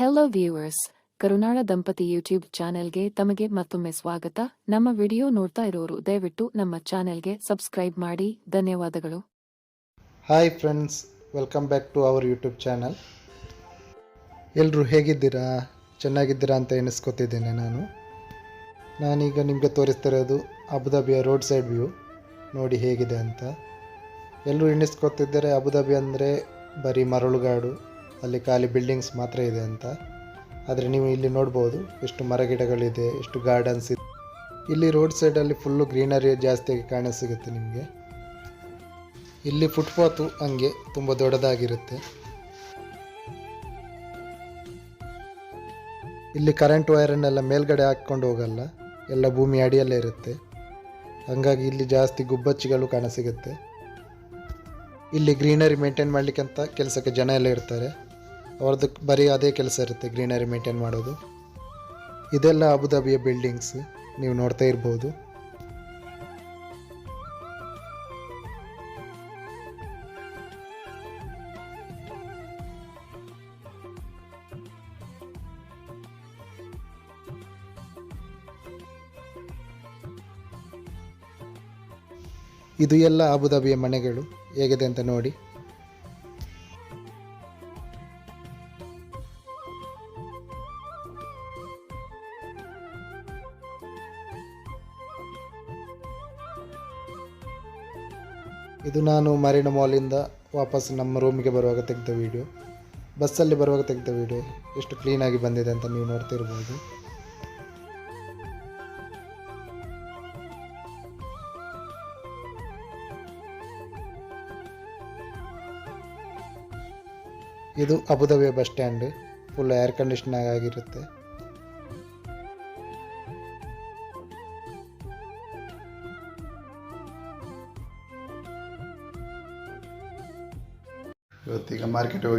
Hello viewers, ಕರುನಾಳ ದಂಪತಿ YouTube ಚಾನೆಲ್ಗೆ ತಮಗೆ ಮತ್ತೊಮ್ಮೆ ಸ್ವಾಗತ. ನಮ್ಮ ವಿಡಿಯೋ ನೋಡ್ತಾ ಇರೋರು ದಯವಿಟ್ಟು ನಮ್ಮ ಚಾನೆಲ್ಗೆ ಸಬ್ಸ್ಕ್ರೈಬ್ ಮಾಡಿ. ಧನ್ಯವಾದಗಳು. Hi friends, welcome back to our YouTube channel. ಎಲ್ಲರೂ ಹೇಗಿದ್ದೀರಾ? ಚೆನ್ನಾಗಿದ್ದೀರಾ ಅಂತ ಎಣಿಸ್ಕೊತಿದ್ದೇನೆ. ನಾನೀಗ ನಿಮಗೆ ತೋರಿಸ್ತಿರೋದು ಅಬುದಾಬಿಯ ರೋಡ್ ಸೈಡ್ ವ್ಯೂ. ನೋಡಿ ಹೇಗಿದೆ ಅಂತ. ಎಲ್ಲರೂ ಎಣಿಸ್ಕೊತಿದ್ದಾರೆ ಅಬುದಾಬಿ ಅಂದರೆ ಬರೀ ಮರಳುಗಾಡು, ಅಲ್ಲಿ ಖಾಲಿ ಬಿಲ್ಡಿಂಗ್ಸ್ ಮಾತ್ರ ಇದೆ ಅಂತ. ಆದರೆ ನೀವು ಇಲ್ಲಿ ನೋಡ್ಬೋದು ಎಷ್ಟು ಮರಗಿಡಗಳಿದೆ, ಎಷ್ಟು ಗಾರ್ಡನ್ಸ್ ಇದೆ. ಇಲ್ಲಿ ರೋಡ್ ಸೈಡಲ್ಲಿ ಫುಲ್ಲು ಗ್ರೀನರಿ ಜಾಸ್ತಿಯಾಗಿ ಕಾಣಸಿಗುತ್ತೆ ನಿಮಗೆ. ಇಲ್ಲಿ ಫುಟ್ಪಾತು ಹಂಗೆ ತುಂಬ ದೊಡ್ಡದಾಗಿರುತ್ತೆ. ಇಲ್ಲಿ ಕರೆಂಟ್ ವೈರನ್ನೆಲ್ಲ ಮೇಲ್ಗಡೆ ಹಾಕ್ಕೊಂಡು ಹೋಗಲ್ಲ, ಎಲ್ಲ ಭೂಮಿ ಅಡಿಯಲ್ಲೇ ಇರುತ್ತೆ. ಹಾಗಾಗಿ ಇಲ್ಲಿ ಜಾಸ್ತಿ ಗುಬ್ಬಚ್ಚಿಗಳು ಕಾಣಸಿಗುತ್ತೆ. ಇಲ್ಲಿ ಗ್ರೀನರಿ ಮೇಂಟೈನ್ ಮಾಡಲಿಕ್ಕಂತ ಕೆಲಸಕ್ಕೆ ಜನ ಎಲ್ಲ ಇರ್ತಾರೆ. ಅವ್ರದ್ದು ಬರೀ ಅದೇ ಕೆಲಸ ಇರುತ್ತೆ, ಗ್ರೀನರಿ ಮೇಂಟೈನ್ ಮಾಡೋದು. ಇದೆಲ್ಲ ಅಬುದಾಬಿಯ ಬಿಲ್ಡಿಂಗ್ಸ್ ನೀವು ನೋಡ್ತಾ ಇರ್ಬೋದು. ಇದು ಎಲ್ಲ ಅಬುದಾಬಿಯ ಮನೆಗಳು ಹೇಗಿದೆ ಅಂತ ನೋಡಿ. ಇದು ನಾನು ಮರೀನಾ ಮಾಲಿಂದ ವಾಪಸ್ ನಮ್ಮ ರೂಮಿಗೆ ಬರುವಾಗ ತೆಗೆದ ವೀಡಿಯೋ. ಬಸ್ಸಲ್ಲಿ ಬರುವಾಗ ತೆಗೆದ ವೀಡಿಯೋ. ಎಷ್ಟು ಕ್ಲೀನಾಗಿ ಬಂದಿದೆ ಅಂತ ನೀವು ನೋಡ್ತಿರ್ಬೋದು. ಇದು ಅಬುದಾಬಿಯ bus stand. Full air condition ಆಗಿರುತ್ತೆ. ಇವತ್ತೀಗ ಮಾರ್ಕೆಟಿಗೆ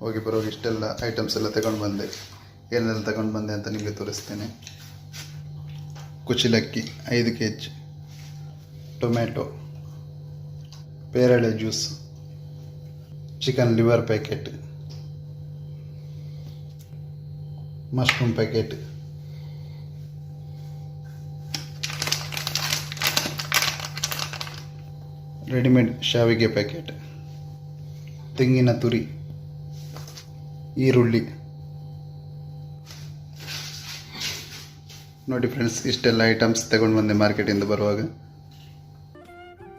ಹೋಗಿ ಬರುವಾಗ ಇಷ್ಟೆಲ್ಲ ಐಟಮ್ಸ್ ಎಲ್ಲ ತಗೊಂಡು ಬಂದೆ. ಏನೆಲ್ಲ ತಗೊಂಡು ಬಂದೆ ಅಂತ ನಿಮಗೆ ತೋರಿಸ್ತೇನೆ. ಕುಚಿಲಕ್ಕಿ 5 kg, ಟೊಮೆಟೊ, ಪೇರಳೆ juice, chicken liver packet, mushroom packet, readymade ಶಾವಿಗೆ ಪ್ಯಾಕೆಟ್, ತೆಂಗಿನ ತುರಿ, ಈರುಳ್ಳಿ. ನೋಡಿ ಫ್ರೆಂಡ್ಸ್, ಇಷ್ಟೆಲ್ಲ ಐಟಮ್ಸ್ ತಗೊಂಡು ಬಂದೆ ಮಾರ್ಕೆಟಿಂದ ಬರುವಾಗ.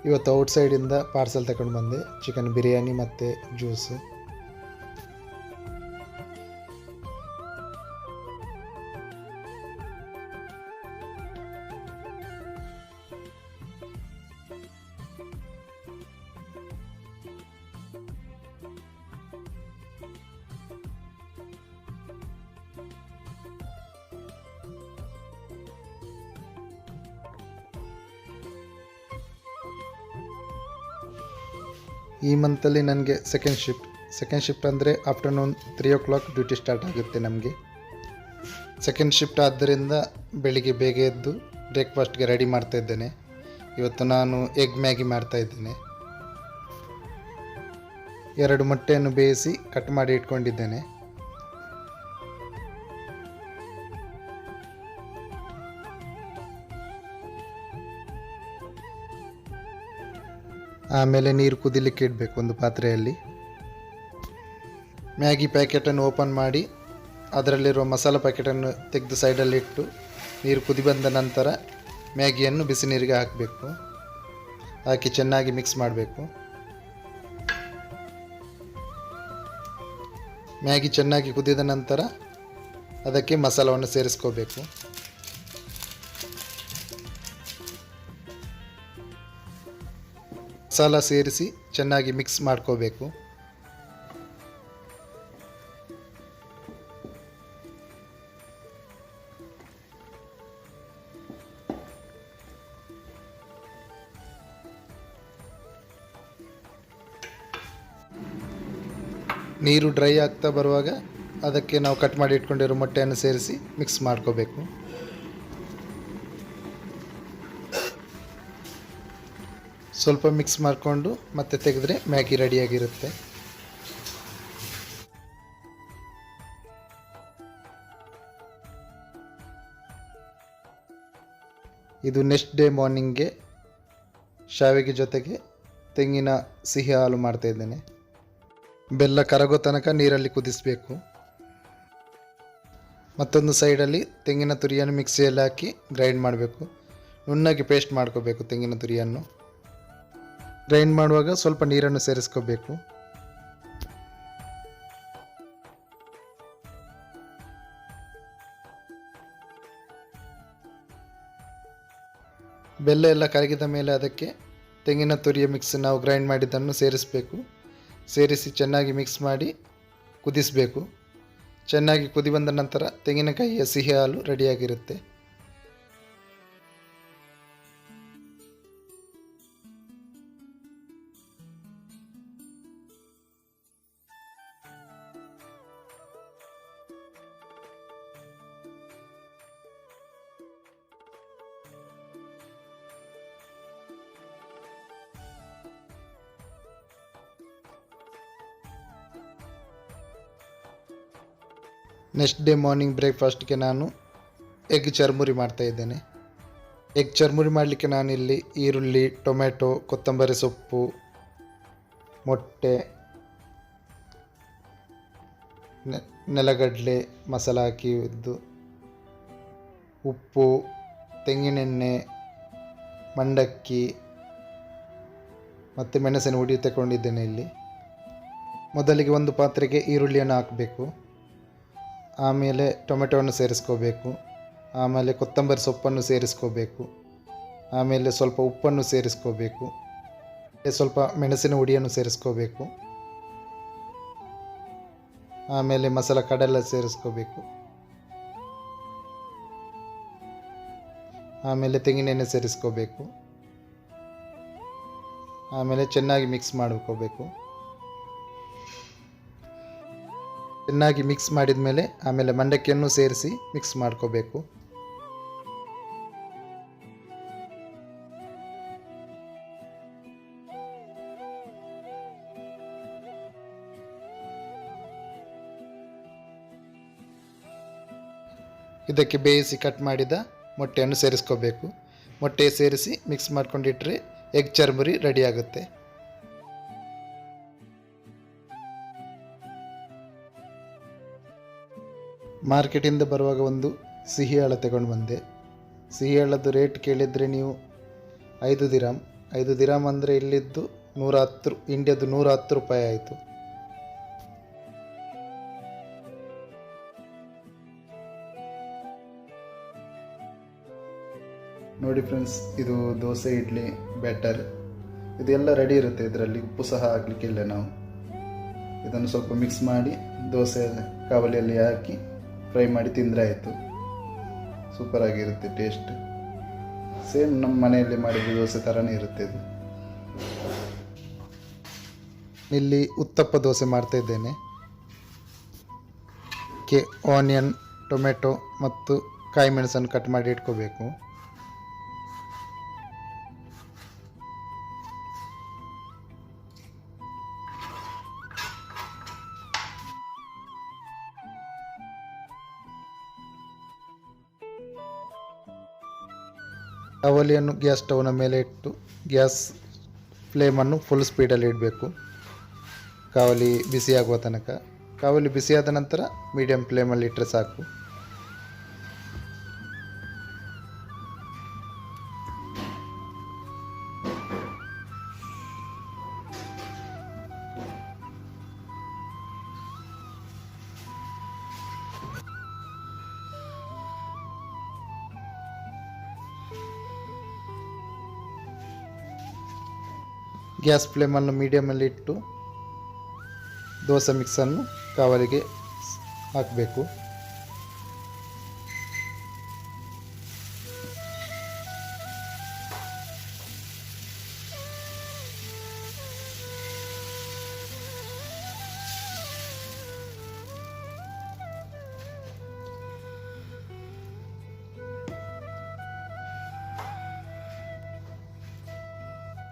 ಇವತ್ತು ಔಟ್ಸೈಡಿಂದ ಪಾರ್ಸಲ್ ತಗೊಂಡು ಬಂದೆ, ಚಿಕನ್ ಬಿರಿಯಾನಿ ಮತ್ತು ಜ್ಯೂಸು. ಈ ಮಂತಲ್ಲಿ ನನಗೆ ಸೆಕೆಂಡ್ ಶಿಫ್ಟ್ ಅಂದರೆ ಆಫ್ಟರ್ನೂನ್ 3 o'clock ಡ್ಯೂಟಿ ಸ್ಟಾರ್ಟ್ ಆಗುತ್ತೆ ನಮಗೆ. ಸೆಕೆಂಡ್ ಶಿಫ್ಟ್ ಆದ್ದರಿಂದ ಬೆಳಿಗ್ಗೆ ಬೇಗ ಎದ್ದು ಬ್ರೇಕ್ಫಾಸ್ಟ್ಗೆ ರೆಡಿ ಮಾಡ್ತಾ ಇದ್ದೇನೆ. ಇವತ್ತು ನಾನು ಎಗ್ ಮ್ಯಾಗಿ ಮಾಡ್ತಾ ಇದ್ದೇನೆ. 2 ಮೊಟ್ಟೆಯನ್ನು ಬೇಯಿಸಿ ಕಟ್ ಮಾಡಿ ಇಟ್ಕೊಂಡಿದ್ದೇನೆ. ಆಮೇಲೆ ನೀರು ಕುದಿಲಿಕ್ಕೆ ಇಡಬೇಕು ಒಂದು ಪಾತ್ರೆಯಲ್ಲಿ. ಮ್ಯಾಗಿ ಪ್ಯಾಕೆಟನ್ನು ಓಪನ್ ಮಾಡಿ ಅದರಲ್ಲಿರುವ ಮಸಾಲ ಪ್ಯಾಕೆಟನ್ನು ತೆಗೆದು ಸೈಡಲ್ಲಿ ಇಟ್ಟು ನೀರು ಕುದಿ ಬಂದ ನಂತರ ಮ್ಯಾಗಿಯನ್ನು ಬಿಸಿ ನೀರಿಗೆ ಹಾಕಬೇಕು. ಹಾಕಿ ಚೆನ್ನಾಗಿ ಮಿಕ್ಸ್ ಮಾಡಬೇಕು. ಮ್ಯಾಗಿ ಚೆನ್ನಾಗಿ ಕುದಿದ ನಂತರ ಅದಕ್ಕೆ ಮಸಾಲವನ್ನು ಸೇರಿಸ್ಕೋಬೇಕು. ಮಸಾಲ ಸೇರಿಸಿ ಚೆನ್ನಾಗಿ ಮಿಕ್ಸ್ ಮಾಡ್ಕೋಬೇಕು. ನೀರು ಡ್ರೈ ಆಗ್ತಾ ಬರುವಾಗ ಅದಕ್ಕೆ ನಾವು ಕಟ್ ಮಾಡಿ ಇಟ್ಕೊಂಡಿರೋ ಮೊಟ್ಟೆಯನ್ನು ಸೇರಿಸಿ ಮಿಕ್ಸ್ ಮಾಡ್ಕೋಬೇಕು. ಸ್ವಲ್ಪ ಮಿಕ್ಸ್ ಮಾಡಿಕೊಂಡು ಮತ್ತೆ ತೆಗೆದ್ರೆ ಮ್ಯಾಗಿ ರೆಡಿಯಾಗಿರುತ್ತೆ. ಇದು ನೆಕ್ಸ್ಟ್ ಡೇ ಮಾರ್ನಿಂಗ್ಗೆ ಶಾವಿಗೆ ಜೊತೆಗೆ ತೆಂಗಿನ ಸಿಹಿ ಹಾಲು ಮಾಡ್ತಾಯಿದ್ದೇನೆ. ಬೆಲ್ಲ ಕರಗೋ ತನಕ ನೀರಲ್ಲಿ ಕುದಿಸಬೇಕು. ಮತ್ತೊಂದು ಸೈಡಲ್ಲಿ ತೆಂಗಿನ ತುರಿಯನ್ನು ಮಿಕ್ಸಿಯಲ್ಲಿ ಹಾಕಿ ಗ್ರೈಂಡ್ ಮಾಡಬೇಕು. ನುಣ್ಣಗೆ ಪೇಸ್ಟ್ ಮಾಡ್ಕೋಬೇಕು. ತೆಂಗಿನ ತುರಿಯನ್ನು ಗ್ರೈಂಡ್ ಮಾಡುವಾಗ ಸ್ವಲ್ಪ ನೀರನ್ನು ಸೇರಿಸ್ಕೋಬೇಕು. ಬೆಲ್ಲ ಎಲ್ಲ ಕರಗಿದ ಮೇಲೆ ಅದಕ್ಕೆ ತೆಂಗಿನ ತುರಿಯ ಮಿಕ್ಸ್ ನಾವು ಗ್ರೈಂಡ್ ಮಾಡಿದ್ದನ್ನು ಸೇರಿಸಬೇಕು. ಸೇರಿಸಿ ಚೆನ್ನಾಗಿ ಮಿಕ್ಸ್ ಮಾಡಿ ಕುದಿಸಬೇಕು. ಚೆನ್ನಾಗಿ ಕುದಿ ಬಂದ ನಂತರ ತೆಂಗಿನಕಾಯಿಯ ಸಿಹಿ ಹಾಲು ರೆಡಿಯಾಗಿರುತ್ತೆ. ನೆಕ್ಸ್ಟ್ ಡೇ ಮಾರ್ನಿಂಗ್ ಬ್ರೇಕ್ಫಾಸ್ಟ್ಗೆ ನಾನು ಎಗ್ ಚರ್ಮುರಿ ಮಾಡ್ತಾಯಿದ್ದೇನೆ. ಎಗ್ ಚರ್ಮುರಿ ಮಾಡಲಿಕ್ಕೆ ನಾನಿಲ್ಲಿ ಈರುಳ್ಳಿ, ಟೊಮೆಟೊ, ಕೊತ್ತಂಬರಿ ಸೊಪ್ಪು, ಮೊಟ್ಟೆ, ನೆಲಗಡಲೆ ಮಸಾಲ ಹಾಕಿದ್ದು, ಉಪ್ಪು, ತೆಂಗಿನೆಣ್ಣೆ, ಮಂಡಕ್ಕಿ ಮತ್ತು ಮೆಣಸಿನ ಹುಡಿ ತಗೊಂಡಿದ್ದೇನೆ. ಇಲ್ಲಿ ಮೊದಲಿಗೆ ಒಂದು ಪಾತ್ರೆಗೆ ಈರುಳ್ಳಿಯನ್ನು ಹಾಕಬೇಕು. ಆಮೇಲೆ ಟೊಮೆಟೊವನ್ನು ಸೇರಿಸ್ಕೋಬೇಕು. ಆಮೇಲೆ ಕೊತ್ತಂಬರಿ ಸೊಪ್ಪನ್ನು ಸೇರಿಸ್ಕೋಬೇಕು. ಆಮೇಲೆ ಸ್ವಲ್ಪ ಉಪ್ಪನ್ನು ಸೇರಿಸ್ಕೋಬೇಕು. ಸ್ವಲ್ಪ ಮೆಣಸಿನ ಹುಡಿಯನ್ನು ಸೇರಿಸ್ಕೋಬೇಕು. ಆಮೇಲೆ ಮಸಾಲ ಕಡಲೆ ಸೇರಿಸ್ಕೋಬೇಕು. ಆಮೇಲೆ ತೆಂಗಿನೆಣ್ಣೆ ಸೇರಿಸ್ಕೋಬೇಕು. ಆಮೇಲೆ ಚೆನ್ನಾಗಿ ಮಿಕ್ಸ್ ಮಾಡ್ಕೋಬೇಕು. ಚೆನ್ನಾಗಿ ಮಿಕ್ಸ್ ಮಾಡಿದ ಮೇಲೆ ಆಮೇಲೆ ಮಂಡಕ್ಕಿಯನ್ನು ಸೇರಿಸಿ ಮಿಕ್ಸ್ ಮಾಡ್ಕೋಬೇಕು. ಇದಕ್ಕೆ ಬೇಯಿಸಿ ಕಟ್ ಮಾಡಿದ ಮೊಟ್ಟೆಯನ್ನು ಸೇರಿಸ್ಕೋಬೇಕು. ಮೊಟ್ಟೆ ಸೇರಿಸಿ ಮಿಕ್ಸ್ ಮಾಡ್ಕೊಂಡಿಟ್ರೆ ಎಗ್ ಚರ್ಮುರಿ ರೆಡಿ ಆಗುತ್ತೆ. ಮಾರ್ಕೆಟಿಂದ ಬರುವಾಗ ಒಂದು ಸಿಹಿ ಹಳ ತಗೊಂಡು ಬಂದೆ. ಸಿಹಿ ಹಳದ್ದು ರೇಟ್ ಕೇಳಿದರೆ ನೀವು 5 ದಿರಾಮ್. 5 ದಿರಾಮ್ ಅಂದರೆ ಇಲ್ಲಿದ್ದು 110, ಇಂಡಿಯಾದ್ದು 110 ರೂಪಾಯಿ ಆಯಿತು. ನೋಡಿ ಫ್ರೆಂಡ್ಸ್, ಇದು ದೋಸೆ ಇಡ್ಲಿ ಬ್ಯಾಟರ್. ಇದೆಲ್ಲ ರೆಡಿ ಇರುತ್ತೆ. ಇದರಲ್ಲಿ ಉಪ್ಪು ಸಹ ಹಾಕಲಿಕ್ಕಿಲ್ಲ. ನಾವು ಇದನ್ನು ಸ್ವಲ್ಪ ಮಿಕ್ಸ್ ಮಾಡಿ ದೋಸೆ ಕಾವಲಿಯಲ್ಲಿ ಹಾಕಿ ಫ್ರೈ ಮಾಡಿ ತಿಂದರೆ ಆಯಿತು. ಸೂಪರಾಗಿರುತ್ತೆ ಟೇಸ್ಟ್. ಸೇಮ್ ನಮ್ಮ ಮನೆಯಲ್ಲಿ ಮಾಡಿದ ದೋಸೆ ಥರನೇ ಇರುತ್ತೆ ಇದು. ಇಲ್ಲಿ ಉತ್ತಪ್ಪ ದೋಸೆ ಮಾಡ್ತಾಯಿದ್ದೇನೆ. ಆನಿಯನ್, ಟೊಮೆಟೊ ಮತ್ತು ಕಾಯಿ ಮೆಣಸನ್ನು ಕಟ್ ಮಾಡಿ ಇಟ್ಕೋಬೇಕು. ಅವಲಿಯನ್ನು ಗ್ಯಾಸ್ ಸ್ಟವ್ನ ಮೇಲೆ ಇಟ್ಟು ಗ್ಯಾಸ್ ಫ್ಲೇಮನ್ನು ಫುಲ್ ಸ್ಪೀಡಲ್ಲಿ ಇಡಬೇಕು. ಕಾವಲಿ ಬಿಸಿಯಾಗುವ ತನಕ. ಕಾವಲಿ ಬಿಸಿಯಾದ ನಂತರ ಮೀಡಿಯಂ ಫ್ಲೇಮಲ್ಲಿ ಇಟ್ಟರೆ ಸಾಕು. ಗ್ಯಾಸ್ ಫ್ಲೇಮನ್ನು ಮೀಡಿಯಮಲ್ಲಿ ಇಟ್ಟು ದೋಸೆ ಮಿಕ್ಸನ್ನು ಕಾವಲಿಗೆ ಹಾಕಬೇಕು.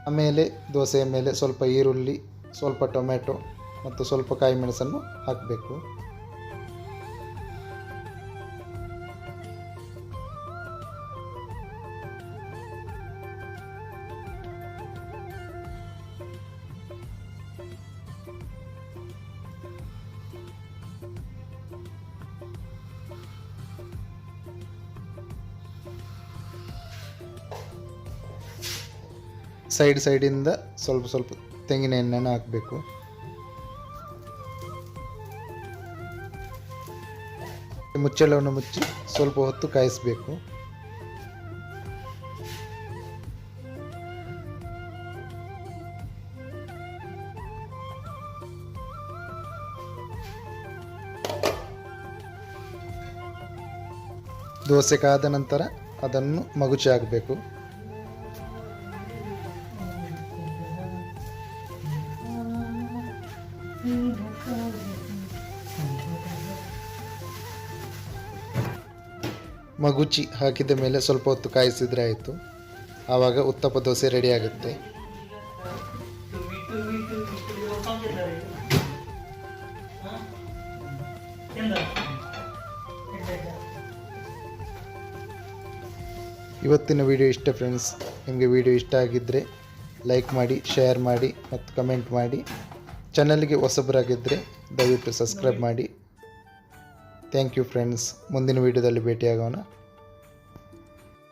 ಆಮೇಲೆ ದೋಸೆಯ ಮೇಲೆ ಸ್ವಲ್ಪ ಈರುಳ್ಳಿ, ಸ್ವಲ್ಪ ಟೊಮೆಟೊ ಮತ್ತು ಸ್ವಲ್ಪ ಕಾಯಿ ಮೆಣಸನ್ನು ಹಾಕಬೇಕು. ಸೈಡಿಂದ ಸ್ವಲ್ಪ ಸ್ವಲ್ಪ ತೆಂಗಿನ ಎಣ್ಣೆನ ಹಾಕಬೇಕು. ಮುಚ್ಚಳವನ್ನು ಮುಚ್ಚಿ ಸ್ವಲ್ಪ ಹೊತ್ತು ಕಾಯಿಸಬೇಕು. ದೋಸೆ ಕಾದ ನಂತರ ಅದನ್ನು ಮಗುಚಿ ಹಾಕಬೇಕು. ಮಗುಚಿ ಹಾಕಿದ ಮೇಲೆ ಸ್ವಲ್ಪ ಹೊತ್ತು ಕಾಯಿಸಿದರೆ ಆಯಿತು. ಆವಾಗ ಉತ್ತಪ್ಪ ದೋಸೆ ರೆಡಿ ಆಗುತ್ತೆ. ಇವತ್ತಿನ ವಿಡಿಯೋ ಇಷ್ಟ ಫ್ರೆಂಡ್ಸ್. ನಿಮಗೆ ವಿಡಿಯೋ ಇಷ್ಟ ಆಗಿದ್ದರೆ ಲೈಕ್ ಮಾಡಿ, ಶೇರ್ ಮಾಡಿ ಮತ್ತು ಕಮೆಂಟ್ ಮಾಡಿ. ಚಾನಲ್ಗೆ ಹೊಸಬರಾಗಿದ್ದರೆ ದಯವಿಟ್ಟು ಸಬ್ಸ್ಕ್ರೈಬ್ ಮಾಡಿ. Thank you friends. ಮುಂದಿನ ವಿಡಿಯೋದಲ್ಲಿ ಭೇಟಿಯಾಗೋಣ.